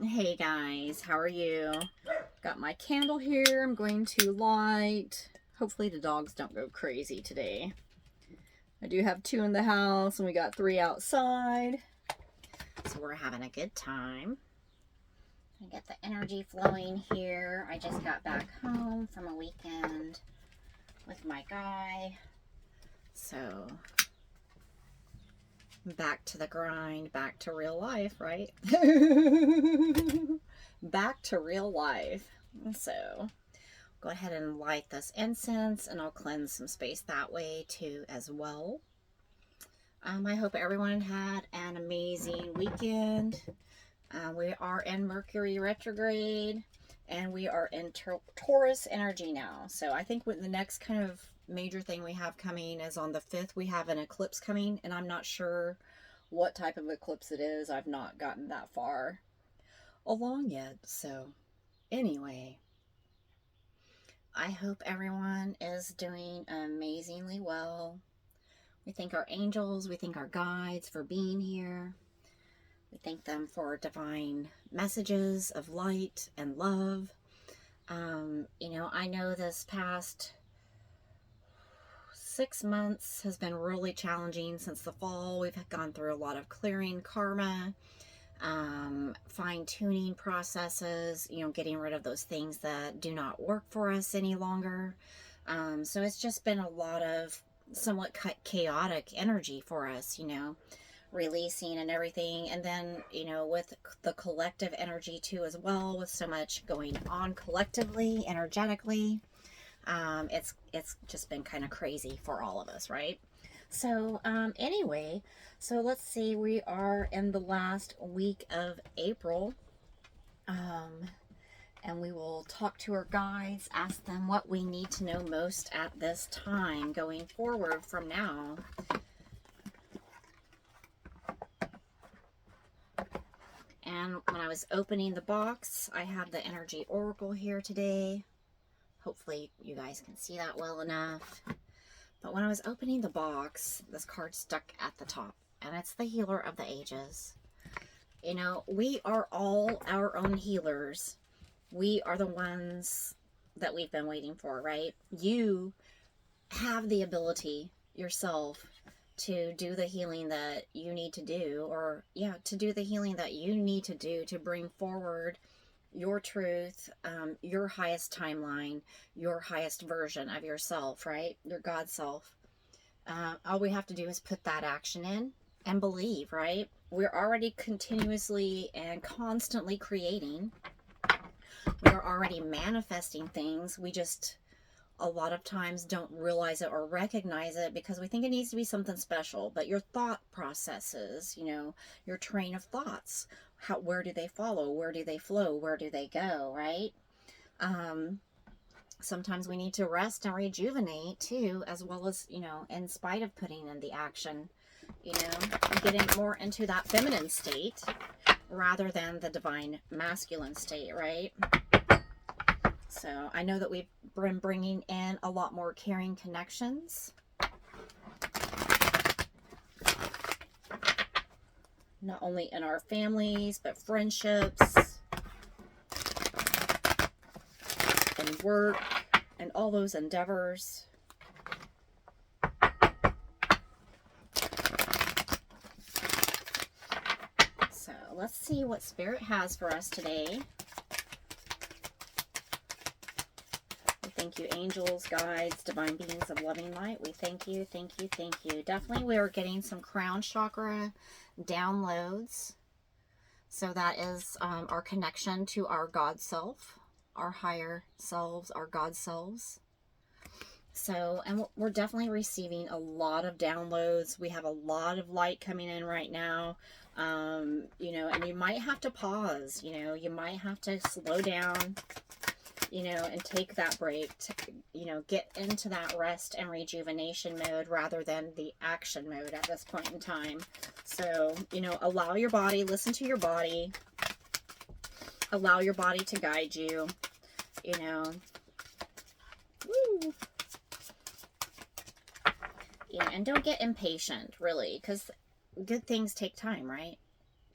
Hey guys, how are you? Got my candle here. I'm going to light. Hopefully the dogs don't go crazy today. I do have 2 in the house and we got 3 outside. So we're having a good time. I get the energy flowing here. I just got back home from a weekend with my guy. So back to the grind, back to real life, right? Back to real life. So go ahead and light this incense and I'll cleanse some space that way too as well. I hope everyone had an amazing weekend. We are in Mercury retrograde and we are in Taurus energy now. So I think with the next kind of major thing we have coming is on the 5th. We have an eclipse coming and I'm not sure what type of eclipse it is. I've not gotten that far along yet. So anyway, I hope everyone is doing amazingly well. We thank our angels, we thank our guides for being here. We thank them for divine messages of light and love. I know this past 6 months has been really challenging since the fall. We've gone through a lot of clearing karma, fine-tuning processes, getting rid of those things that do not work for us any longer. So it's just been a lot of somewhat chaotic energy for us, releasing and everything. And then, with the collective energy too as well, with so much going on collectively, energetically, it's just been kind of crazy for all of us, right? So anyway, so let's see, we are in the last week of April, and we will talk to our guides, ask them what we need to know most at this time going forward from now. And when I was opening the box, I have the energy oracle here today. Hopefully you guys can see that well enough. But when I was opening the box, this card stuck at the top, and it's the healer of the ages. We are all our own healers. We are the ones that we've been waiting for, right? You have the ability yourself to do the healing that you need to do, to do the healing that you need to do to bring forward your truth, your highest timeline, your highest version of yourself, right? Your God self. All we have to do is put that action in and believe, right? We're already continuously and constantly creating. We're already manifesting things. We just a lot of times don't realize it or recognize it because we think it needs to be something special. But your thought processes, your train of thoughts, where do they follow? Where do they flow? Where do they go, right? Sometimes we need to rest and rejuvenate too, as well as, in spite of putting in the action, getting more into that feminine state rather than the divine masculine state, right? So I know that we've been bringing in a lot more caring connections. Not only in our families, but friendships and work and all those endeavors. So let's see what Spirit has for us today. Thank you, angels, guides, divine beings of loving light. We thank you, thank you, thank you. Definitely we are getting some crown chakra downloads. So that is our connection to our God self, our higher selves, our God selves. So, and we're definitely receiving a lot of downloads. We have a lot of light coming in right now. And you might have to pause, you might have to slow down, and take that break to, get into that rest and rejuvenation mode rather than the action mode at this point in time. So, allow your body, listen to your body, allow your body to guide you, Woo. And don't get impatient, really, because good things take time, right?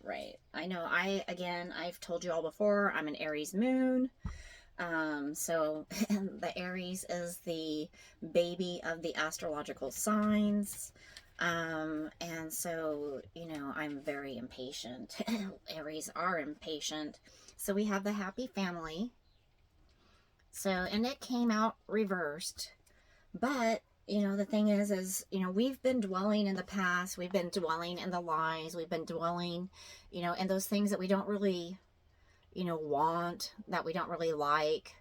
right. I know. I've told you all before, I'm an Aries moon. So the Aries is the baby of the astrological signs. And so, I'm very impatient. Aries are impatient. So we have the happy family. So, and it came out reversed. But, the thing is, we've been dwelling in the past. We've been dwelling in the lies. We've been dwelling, in those things that we don't really, want, that we don't really like.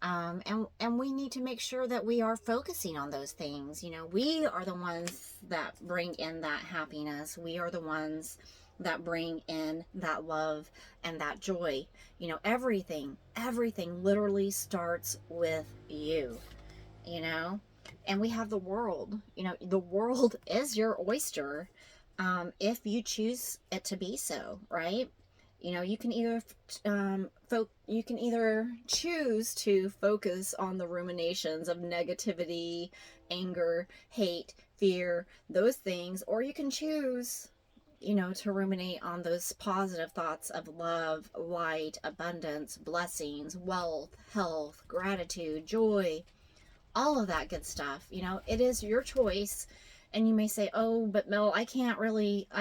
And we need to make sure that we are focusing on those things. We are the ones that bring in that happiness. We are the ones that bring in that love and that joy. Everything literally starts with you, and we have the world. The world is your oyster, if you choose it to be so, right? You can either choose to focus on the ruminations of negativity, anger, hate, fear, those things, or you can choose, to ruminate on those positive thoughts of love, light, abundance, blessings, wealth, health, gratitude, joy, all of that good stuff. It is your choice. And you may say, oh, but Mel, I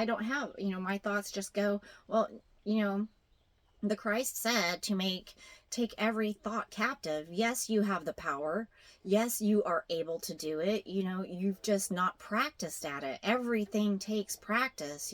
don't have, my thoughts just go, well, the Christ said to take every thought captive. Yes, you have the power. Yes, you are able to do it. You've just not practiced at it. Everything takes practice.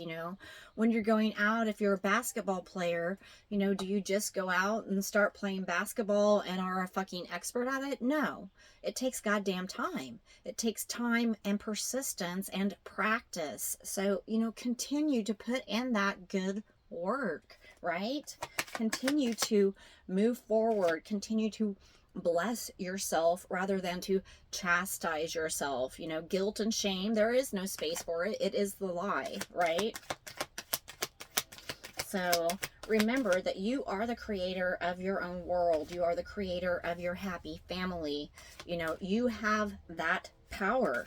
When you're going out, if you're a basketball player, do you just go out and start playing basketball and are a fucking expert at it? No, it takes goddamn time. It takes time and persistence and practice. So, continue to put in that good work, right? Continue to move forward. Continue to bless yourself rather than to chastise yourself. Guilt and shame, there is no space for it. It is the lie, right? So remember that you are the creator of your own world. You are the creator of your happy family. You have that power.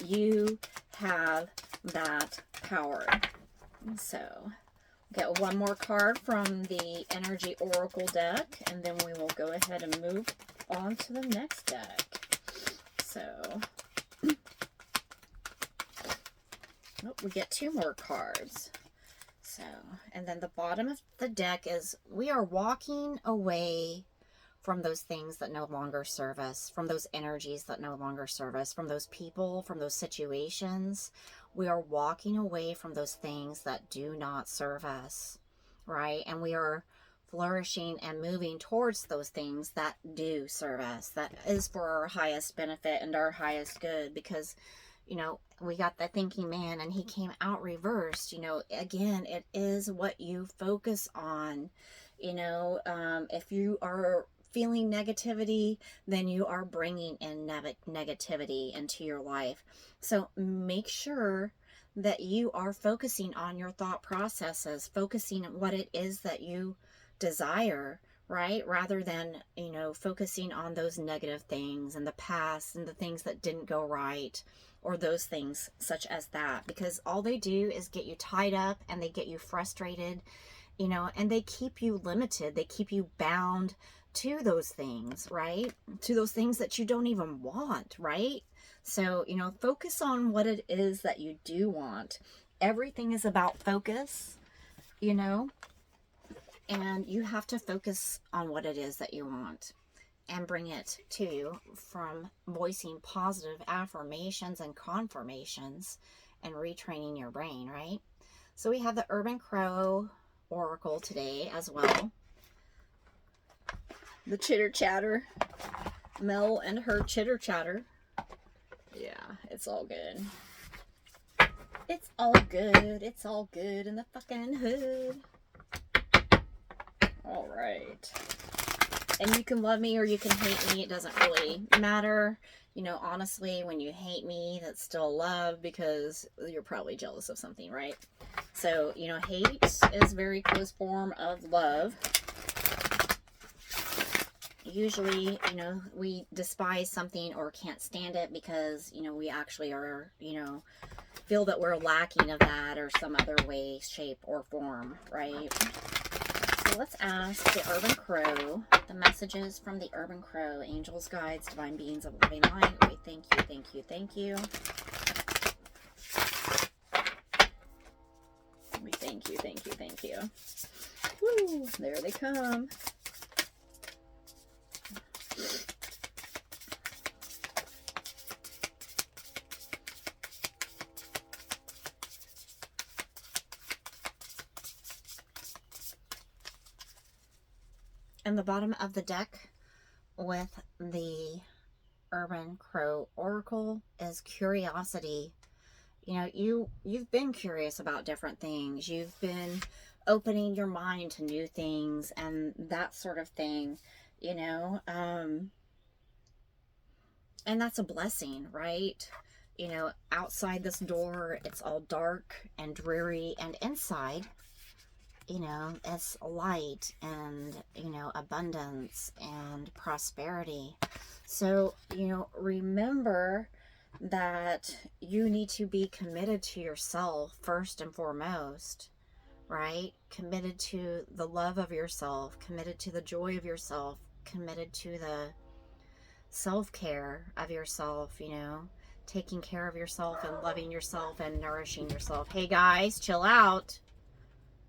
You have that power. So get one more card from the Energy Oracle deck, and then we will go ahead and move on to the next deck. So we get two more cards. So, and then the bottom of the deck is, we are walking away from those things that no longer serve us, from those energies that no longer serve us, from those people, from those situations. We are walking away from those things that do not serve us, right? And we are flourishing and moving towards those things that do serve us, that is for our highest benefit and our highest good. Because we got the thinking man and he came out reversed. Again, it is what you focus on. If you are feeling negativity, then you are bringing in negativity into your life. So make sure that you are focusing on your thought processes, focusing on what it is that you desire, right? Rather than, focusing on those negative things and the past and the things that didn't go right, or those things such as that, because all they do is get you tied up and they get you frustrated, and they keep you limited. They keep you bound to those things, right? To those things that you don't even want, right? So, focus on what it is that you do want. Everything is about focus, and you have to focus on what it is that you want and bring it to you from voicing positive affirmations and confirmations and retraining your brain, right? So we have the Urban Crow Oracle today as well. The chitter chatter. Mel and her chitter chatter. Yeah, it's all good. It's all good. It's all good in the fucking hood. All right. And you can love me or you can hate me. It doesn't really matter. Honestly, when you hate me, that's still love, because you're probably jealous of something, right? So, hate is very close form of love. Usually, we despise something or can't stand it because, we actually are, feel that we're lacking of that or some other way, shape, or form, right? So let's ask the Urban Crow, the messages from the Urban Crow, angels, guides, divine beings of living light. We thank you, thank you, thank you. We thank you, thank you, thank you. Woo, there they come. And the bottom of the deck with the Urban Crow Oracle is curiosity. You know, you've been curious about different things. You've been opening your mind to new things and that sort of thing, you know. And that's a blessing, right? You know, outside this door, it's all dark and dreary, and inside, you know, it's light and, you know, abundance and prosperity. So, you know, remember that you need to be committed to yourself first and foremost, right? Committed to the love of yourself, committed to the joy of yourself, committed to the self-care of yourself, you know, taking care of yourself and loving yourself and nourishing yourself. Hey guys, chill out.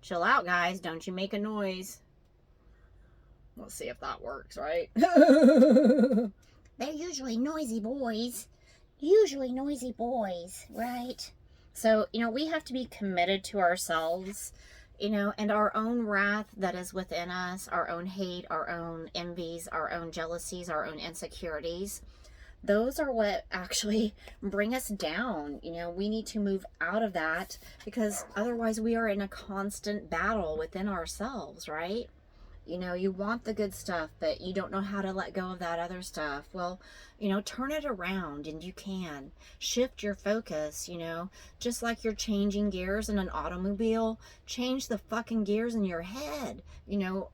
Chill out, guys. Don't you make a noise. Let's see if that works, right? They're usually noisy boys. Usually noisy boys, right? So, you know, we have to be committed to ourselves, you know, and our own wrath that is within us, our own hate, our own envies, our own jealousies, our own insecurities. Those are what actually bring us down. You know, we need to move out of that because otherwise we are in a constant battle within ourselves, right? You know, you want the good stuff, but you don't know how to let go of that other stuff. Well, you know, turn it around, and you can shift your focus, you know, just like you're changing gears in an automobile. Change the fucking gears in your head, you know.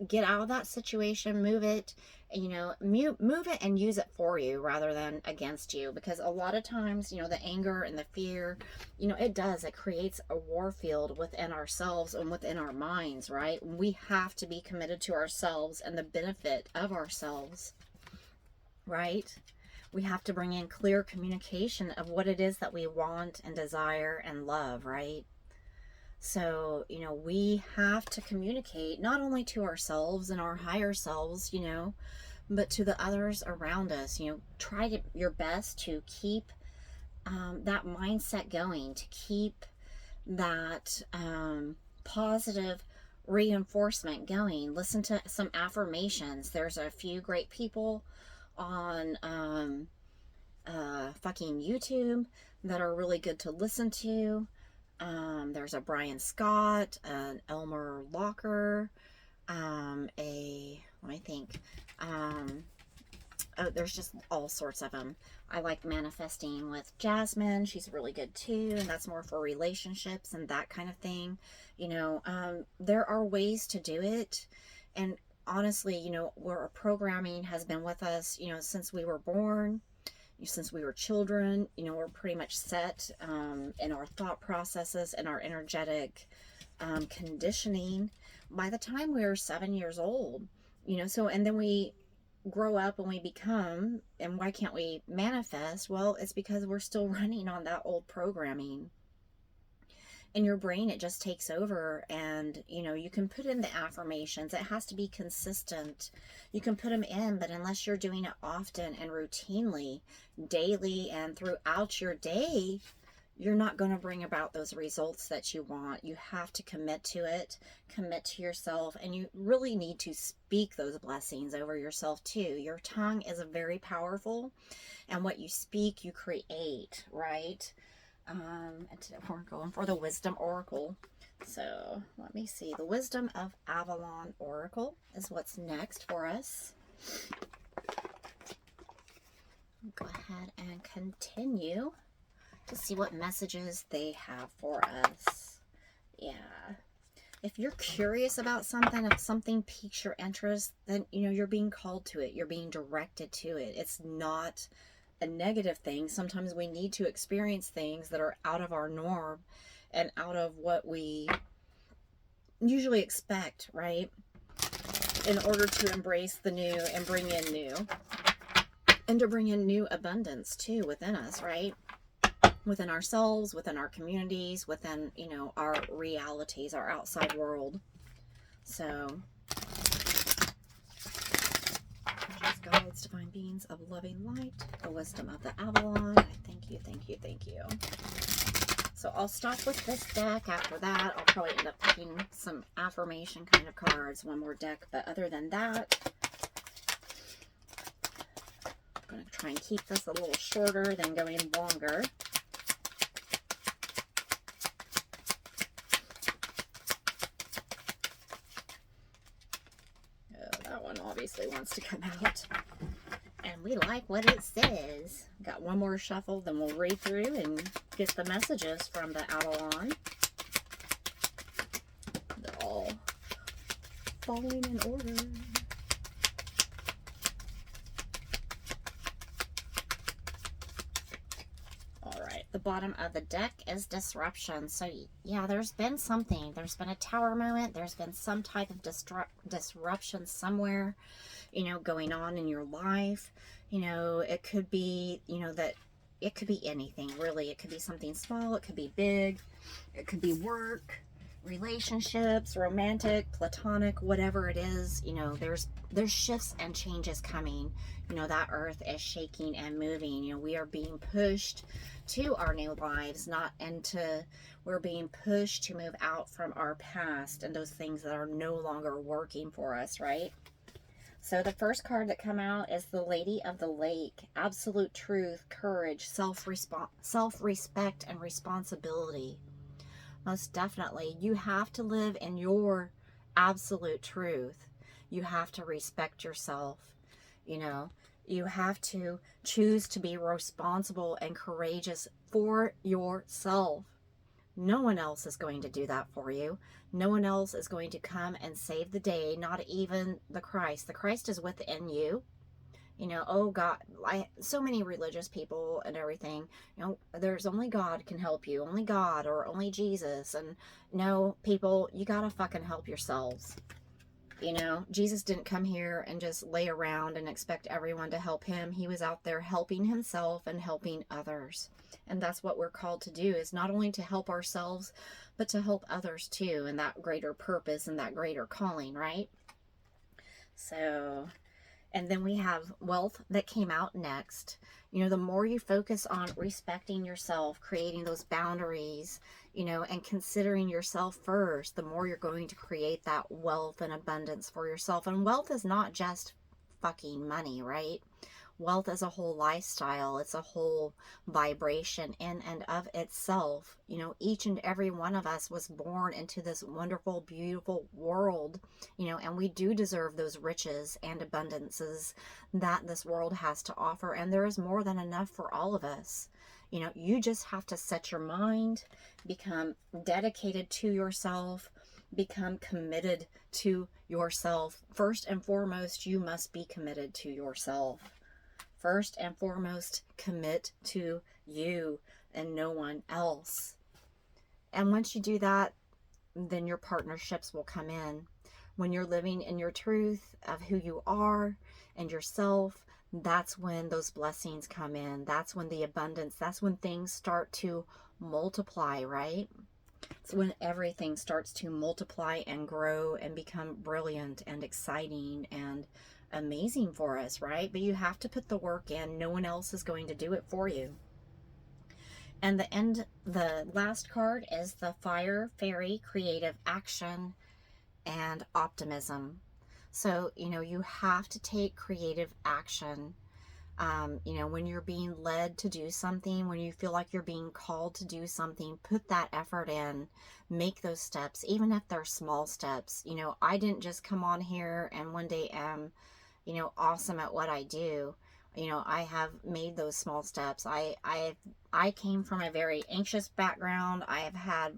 Get out of that situation, move it, you know, move it and use it for you rather than against you. Because a lot of times, you know, the anger and the fear, you know, it creates a war field within ourselves and within our minds, right? We have to be committed to ourselves and the benefit of ourselves, right? We have to bring in clear communication of what it is that we want and desire and love, right? So, you know, we have to communicate not only to ourselves and our higher selves, you know, but to the others around us. You know, try your best to keep that mindset going, to keep that positive reinforcement going. Listen to some affirmations. There's a few great people on fucking YouTube that are really good to listen to. There's a Brian Scott, an Elmer Locker, let me think, oh, there's just all sorts of them. I like Manifesting with Jasmine. She's really good too, and that's more for relationships and that kind of thing. You know, there are ways to do it, and honestly, you know, our programming has been with us, you know, since we were born. Since we were children, you know, we're pretty much set in our thought processes and our energetic conditioning by the time we were 7 years old, you know. So, and then we grow up and we become, and why can't we manifest? Well, it's because we're still running on that old programming. In your brain, it just takes over, and you know, you can put in the affirmations. It has to be consistent. You can put them in, but unless you're doing it often and routinely, daily and throughout your day, you're not going to bring about those results that you want. You have to commit to it, commit to yourself, and you really need to speak those blessings over yourself too. Your tongue is very powerful, and what you speak, you create, right? And today we're going for the Wisdom Oracle. So let me see. The Wisdom of Avalon Oracle is what's next for us. Go ahead and continue to see what messages they have for us. Yeah. If you're curious about something, if something piques your interest, then, you know, you're being called to it. You're being directed to it. It's not a negative thing. Sometimes we need to experience things that are out of our norm and out of what we usually expect, right? In order to embrace the new and bring in new. And to bring in new abundance too within us, right? Within ourselves, within our communities, within, you know, our realities, our outside world. So, just guides, divine beings of loving light, the wisdom of the Avalon. I thank you, thank you, thank you. So I'll stop with this deck. After that, I'll probably end up picking some affirmation kind of cards, one more deck. But other than that, I'm going to try and keep this a little shorter than going longer. Oh, that one obviously wants to come out. And we like what it says. Got one more shuffle, then we'll read through and get the messages from the Avalon. They're all falling in order. Alright, the bottom of the deck is disruption. So, yeah, there's been something. There's been a tower moment. There's been some type of disruption somewhere, you know, going on in your life. You know, it could be, you know, that it could be anything, really. It could be something small. It could be big. It could be work, relationships, romantic, platonic, whatever it is. You know, there's shifts and changes coming. You know, that earth is shaking and moving. You know, we are being pushed to our new lives, we're being pushed to move out from our past and those things that are no longer working for us, right? So the first card that come out is the Lady of the Lake. Absolute truth, courage, self-respect, and responsibility. Most definitely. You have to live in your absolute truth. You have to respect yourself. You know, you have to choose to be responsible and courageous for yourself. No one else is going to do that for you. No one else is going to come and save the day, not even the Christ. The Christ is within you. You know, oh God, so many religious people and everything, you know, there's only God can help you, only God or only Jesus. And no, people, you gotta fucking help yourselves. You know, Jesus didn't come here and just lay around and expect everyone to help him. He was out there helping himself and helping others. And that's what we're called to do, is not only to help ourselves, but to help others too, in that greater purpose and that greater calling, right? So, and then we have wealth that came out next. You know, the more you focus on respecting yourself, creating those boundaries, you know, and considering yourself first, the more you're going to create that wealth and abundance for yourself. And wealth is not just fucking money, right? Wealth is a whole lifestyle. It's a whole vibration in and of itself. You know, each and every one of us was born into this wonderful, beautiful world, you know, and we do deserve those riches and abundances that this world has to offer. And there is more than enough for all of us. You know, you just have to set your mind, become dedicated to yourself, become committed to yourself. First and foremost, you must be committed to yourself. First and foremost, commit to you and no one else. And once you do that, then your partnerships will come in. When you're living in your truth of who you are and yourself, that's when those blessings come in. That's when the abundance, that's when things start to multiply, right? It's when everything starts to multiply and grow and become brilliant and exciting and amazing for us, right? But you have to put the work in. No one else is going to do it for you. And the last card is the Fire Fairy, creative action and optimism. So, you know, you have to take creative action. You know, when you're being led to do something, when you feel like you're being called to do something, put that effort in, make those steps, even if they're small steps. You know, I didn't just come on here and one day am, you know, awesome at what I do. You know, I have made those small steps. I came from a very anxious background. I have had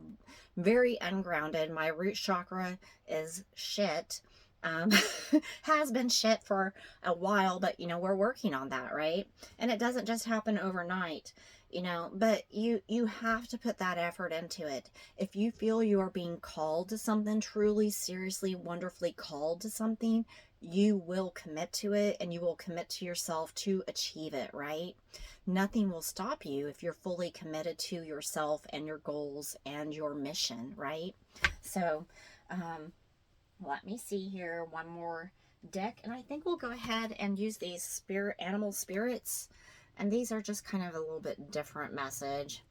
very ungrounded. My root chakra is shit. has been shit for a while, but you know, we're working on that, right? And it doesn't just happen overnight, you know, but you have to put that effort into it. If you feel you are being called to something, truly, seriously, wonderfully called to something, you will commit to it, and you will commit to yourself to achieve it, right? Nothing will stop you if you're fully committed to yourself and your goals and your mission, right? So, let me see here, one more deck, and I think we'll go ahead and use these animal spirits, and these are just kind of a little bit different message.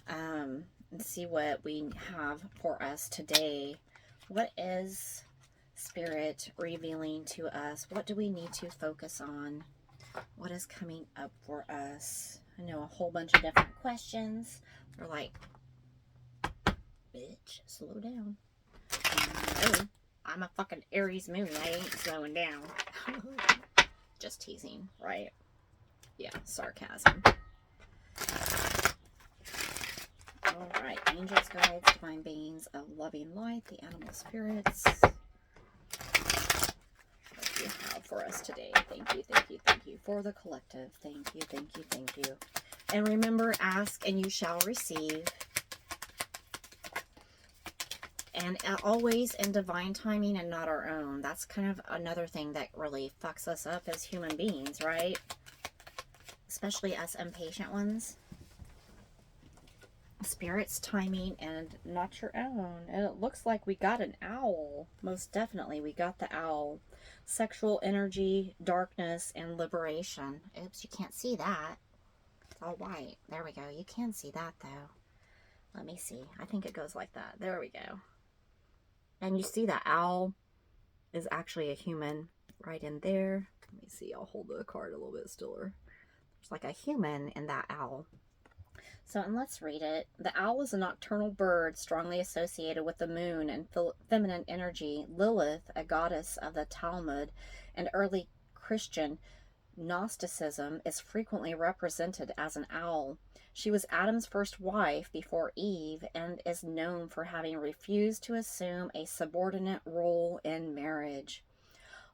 Let's see what we have for us today. What is Spirit revealing to us? What do we need to focus on? What is coming up for us? I know a whole bunch of different questions. They're like, bitch, slow down. Oh, I'm a fucking Aries moon. I ain't slowing down. Just teasing, right? Yeah, sarcasm. Alright, angels, guides, divine beings of loving light, the animal spirits. What do you have for us today? Thank you, thank you, thank you for the collective. Thank you, thank you, thank you. And remember, ask and you shall receive. And always in divine timing and not our own. That's kind of another thing that really fucks us up as human beings, right? Especially us impatient ones. Spirit's timing and not your own. And it looks like we got an owl. Most definitely, we got the owl. Sexual energy, darkness, and liberation. Oops, you can't see that. It's all white. There we go. You can see that, though. Let me see. I think it goes like that. There we go. And you see that owl is actually a human right in there. Let me see. I'll hold the card a little bit stiller. There's like a human in that owl. So, and let's read it. The owl is a nocturnal bird strongly associated with the moon and feminine energy. Lilith, a goddess of the Talmud and early Christian Gnosticism, is frequently represented as an owl. She was Adam's first wife before Eve and is known for having refused to assume a subordinate role in marriage.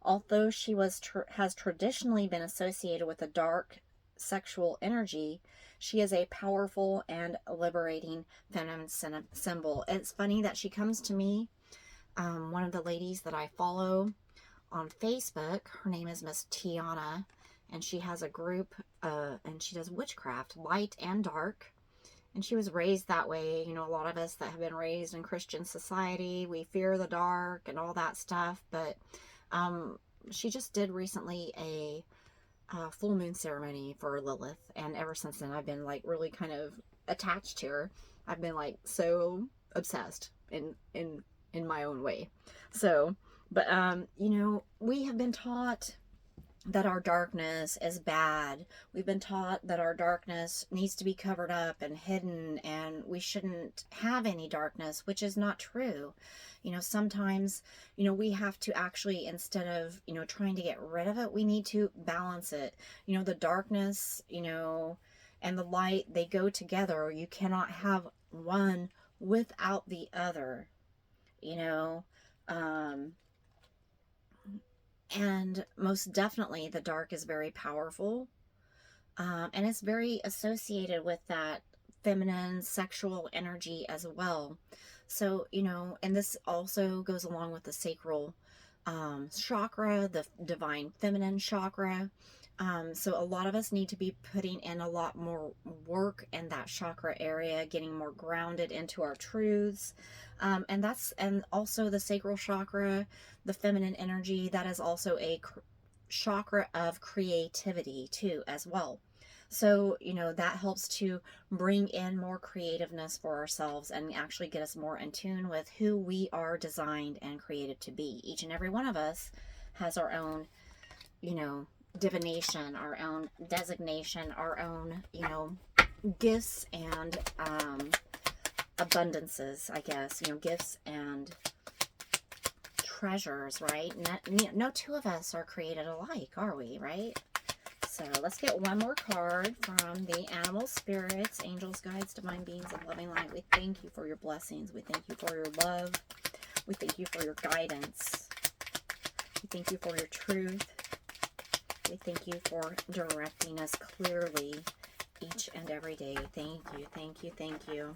Although she has traditionally been associated with a dark sexual energy, she is a powerful and liberating feminine symbol. It's funny that she comes to me. One of the ladies that I follow on Facebook, her name is Miss Tiana, and she has a group, and she does witchcraft, light and dark. And she was raised that way. You know, a lot of us that have been raised in Christian society, we fear the dark and all that stuff. But she just did recently a full moon ceremony for Lilith. And ever since then, I've been like really kind of attached to her. I've been like so obsessed in my own way. So, but you know, we have been taught that our darkness is bad. We've been taught that our darkness needs to be covered up and hidden, and we shouldn't have any darkness, which is not true. You know, sometimes, you know, we have to actually, instead of, you know, trying to get rid of it, we need to balance it. You know, the darkness, you know, and the light, they go together. You cannot have one without the other, you know. And most definitely the dark is very powerful. And it's very associated with that feminine sexual energy as well. So, you know, and this also goes along with the sacral chakra, the divine feminine chakra. So a lot of us need to be putting in a lot more work in that chakra area, getting more grounded into our truths. And also the sacral chakra, the feminine energy, that is also a chakra of creativity too, as well. So, you know, that helps to bring in more creativeness for ourselves and actually get us more in tune with who we are designed and created to be. Each and every one of us has our own, you know, divination, our own designation, our own, you know, gifts and abundances, I guess, you know, gifts and treasures, right? No two of us are created alike, are we, right? So let's get one more card from the animal spirits, angels, guides, divine beings of loving light. We thank you for your blessings. We thank you for your love. We thank you for your guidance. thank you for your truth. We thank you for directing us clearly each and every day. Thank you, thank you, thank you.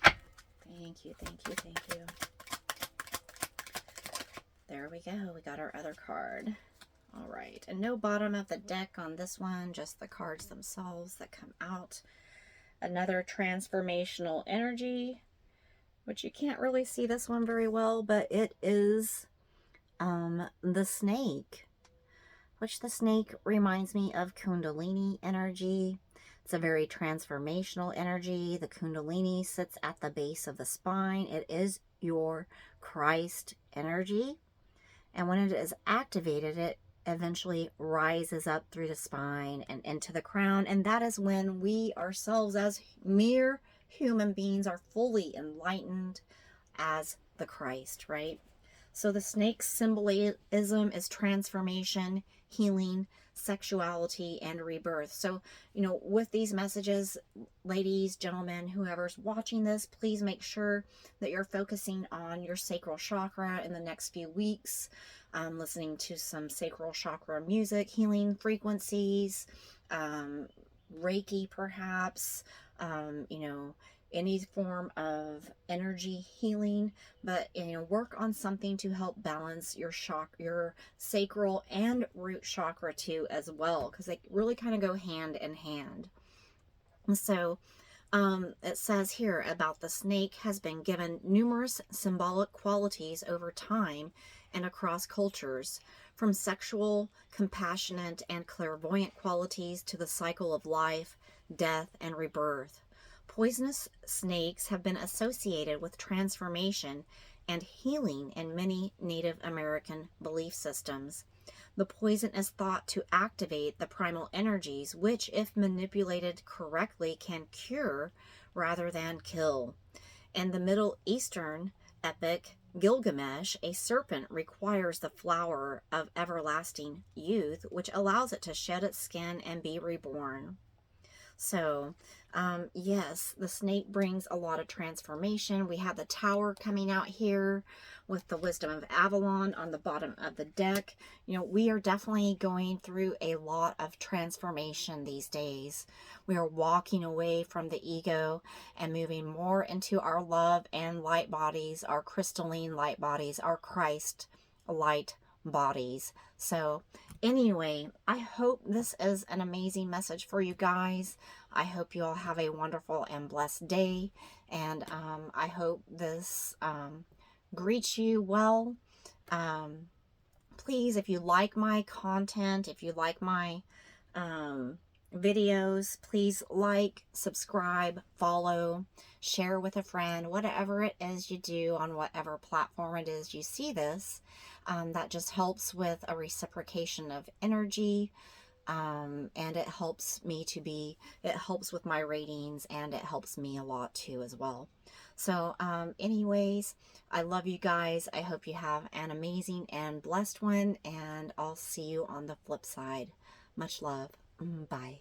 Thank you, thank you, thank you. There we go. We got our other card. All right. And no bottom of the deck on this one, just the cards themselves that come out. Another transformational energy, which you can't really see this one very well, but it is the snake, which the snake reminds me of Kundalini energy. It's a very transformational energy. The Kundalini sits at the base of the spine. It is your Christ energy. And when it is activated, it eventually rises up through the spine and into the crown. And that is when we ourselves as mere human beings are fully enlightened as the Christ, right? So the snake's symbolism is transformation, healing, sexuality, and rebirth. So, you know, with these messages, ladies, gentlemen, whoever's watching this, please make sure that you're focusing on your sacral chakra in the next few weeks, listening to some sacral chakra music, healing frequencies, Reiki perhaps, you know, any form of energy healing, but you know, work on something to help balance your your sacral and root chakra too as well, because they really kind of go hand in hand. So it says here about the snake has been given numerous symbolic qualities over time and across cultures, from sexual, compassionate, and clairvoyant qualities to the cycle of life, death, and rebirth. Poisonous snakes have been associated with transformation and healing in many Native American belief systems. The poison is thought to activate the primal energies, which, if manipulated correctly, can cure rather than kill. In the Middle Eastern epic Gilgamesh, a serpent requires the flower of everlasting youth, which allows it to shed its skin and be reborn. So, yes, the snake brings a lot of transformation. We have the tower coming out here with the wisdom of Avalon on the bottom of the deck. You know, we are definitely going through a lot of transformation these days. We are walking away from the ego and moving more into our love and light bodies, our crystalline light bodies, our Christ light bodies. So anyway, I hope this is an amazing message for you guys. I hope you all have a wonderful and blessed day, and I hope this greets you well. Please, if you like my content, if you like my videos, please like, subscribe, follow, share with a friend, whatever it is you do on whatever platform it is you see this. That just helps with a reciprocation of energy, and it helps me to be, it helps with my ratings, and it helps me a lot too as well. So anyways, I love you guys. I hope you have an amazing and blessed one, and I'll see you on the flip side. Much love. Bye.